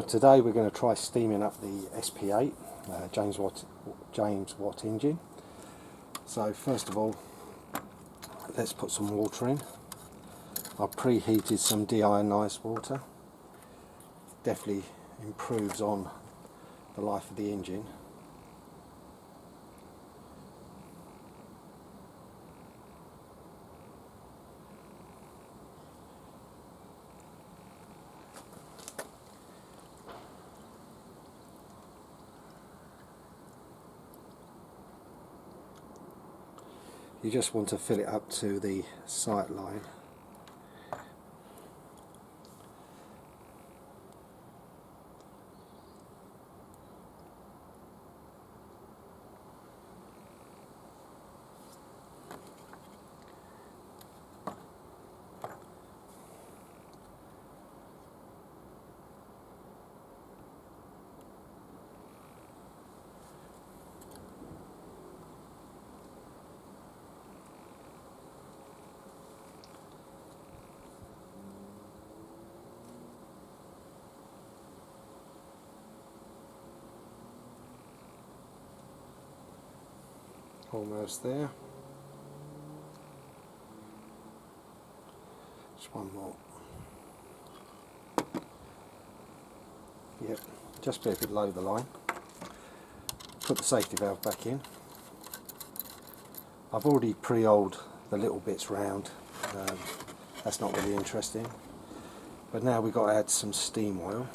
Today we're going to try steaming up the SP8 James Watt engine. So first of all, let's put some water in. I've preheated some deionized water. Definitely improves on the life of the engine. You just want to fill it up to the sight line. Almost there. Just one more. Yep, just be a bit low the line. Put the safety valve back in. I've already pre-oiled the little bits round. That's not really interesting. But now we've got to add some steam oil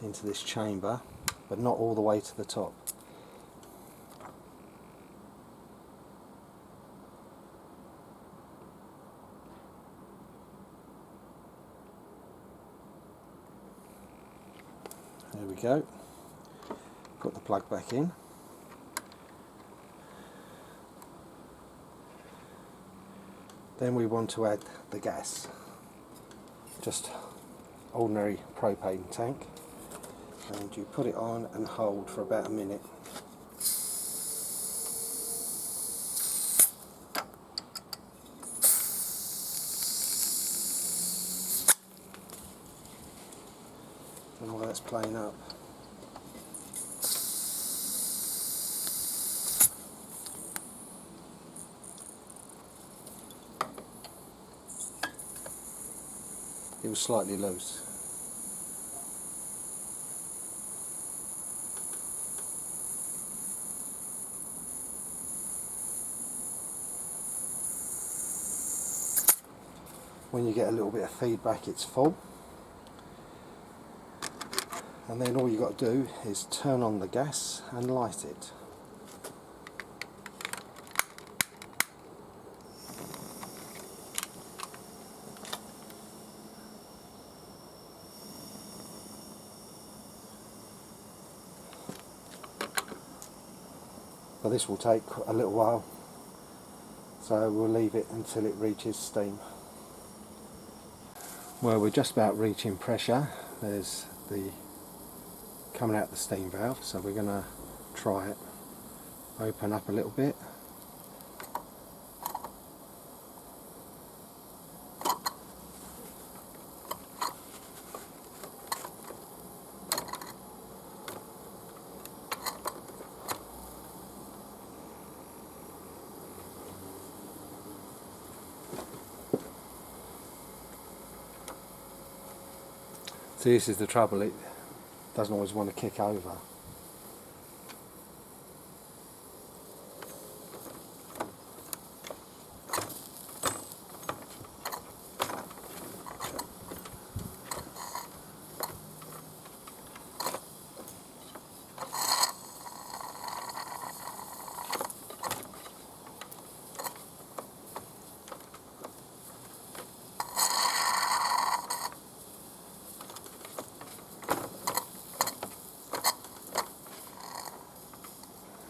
into this chamber, but not all the way to the top. There we go. Put the plug back in. Then we want to add the gas. Just ordinary propane tank. And you put it on and hold for about a minute. And while that's playing up, it was slightly loose. When you get a little bit of feedback, it's full. And then all you got to do is turn on the gas and light it. But this will take a little while, so we'll leave it until it reaches steam. Well, we're just about reaching pressure. There's the coming out the steam valve, so we're going to try it. Open up a little bit. So this is the trouble, it doesn't always want to kick over.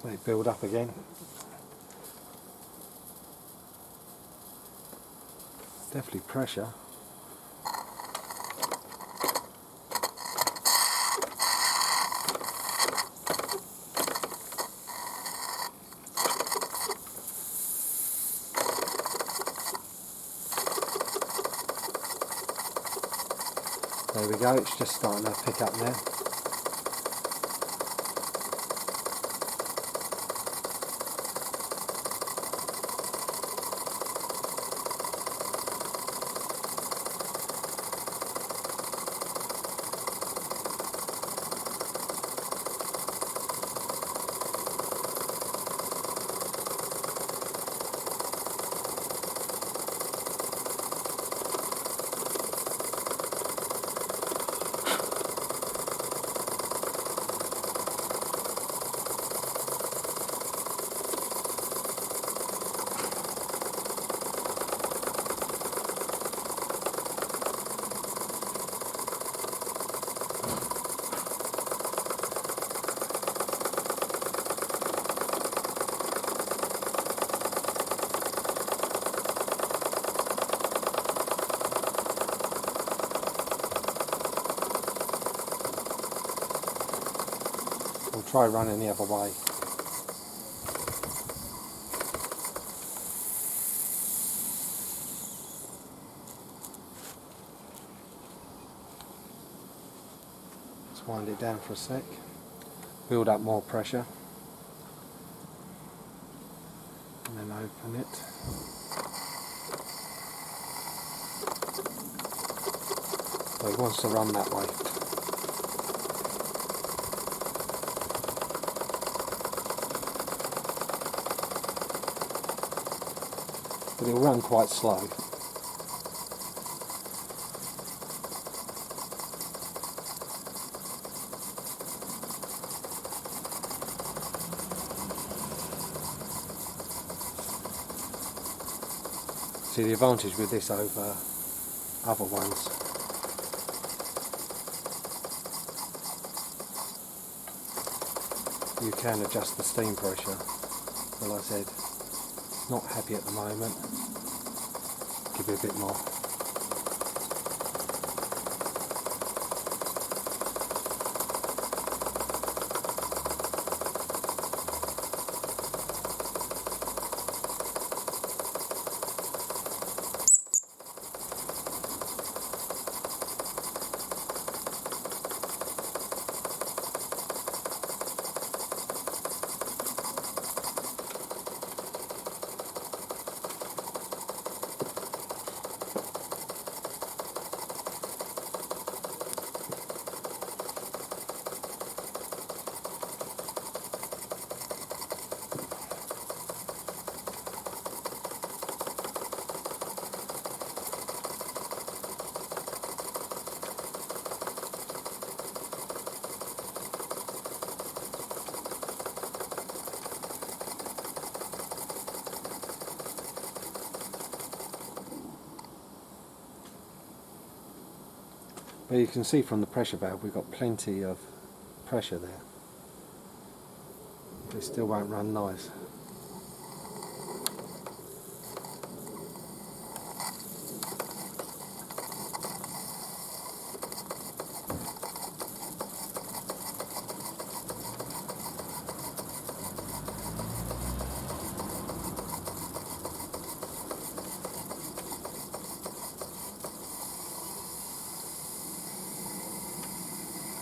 Let it build up again. Definitely pressure. There we go, it's just starting to pick up now. We'll try running the other way. Let's wind it down for a sec. Build up more pressure. And then open it. So it wants to run that way. But it'll run quite slow. See, the advantage with this over other ones, you can adjust the steam pressure. Well, I said, not happy at the moment. Give it a bit more. But you can see from the pressure valve we've got plenty of pressure there. It still won't run nice.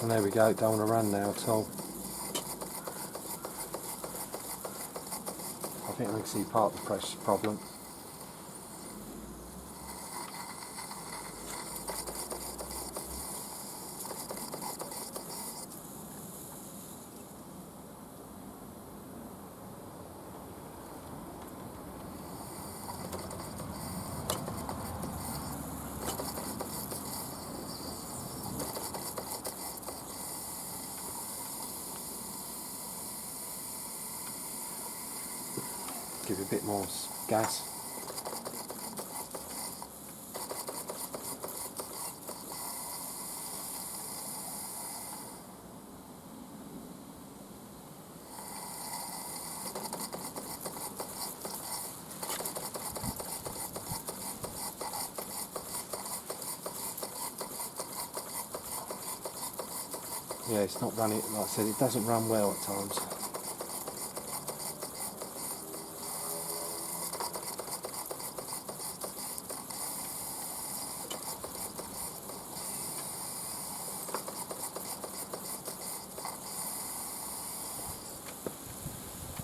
And there we go, it don't want to run now at all. I think I can see part of the pressure problem. Give it a bit more gas. Yeah, it's not running, like I said, it doesn't run well at times.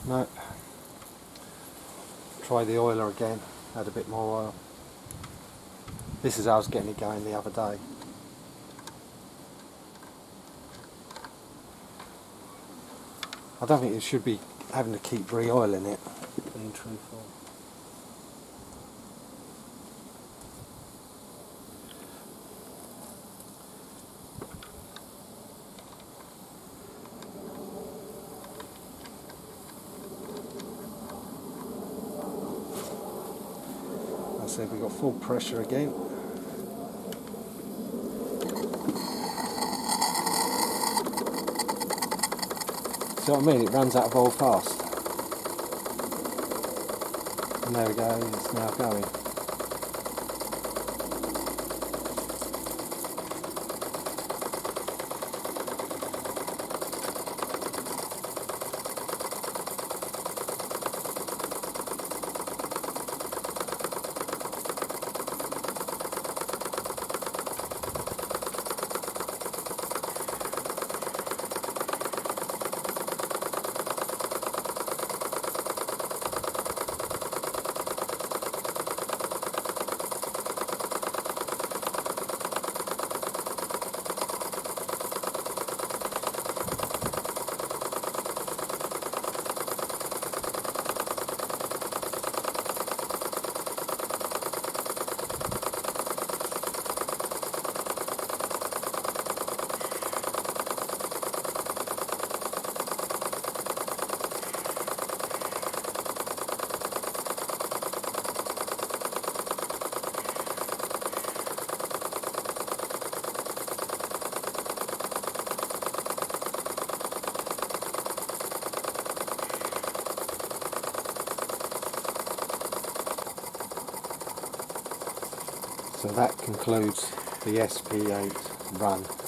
No. Try the oiler again, add a bit more oil. This is how I was getting it going the other day. I don't think it should be having to keep re-oiling it, being truthful. I said we've got full pressure again. See what I mean? It runs out of oil fast. And there we go, it's now going. So that concludes the SP8 run.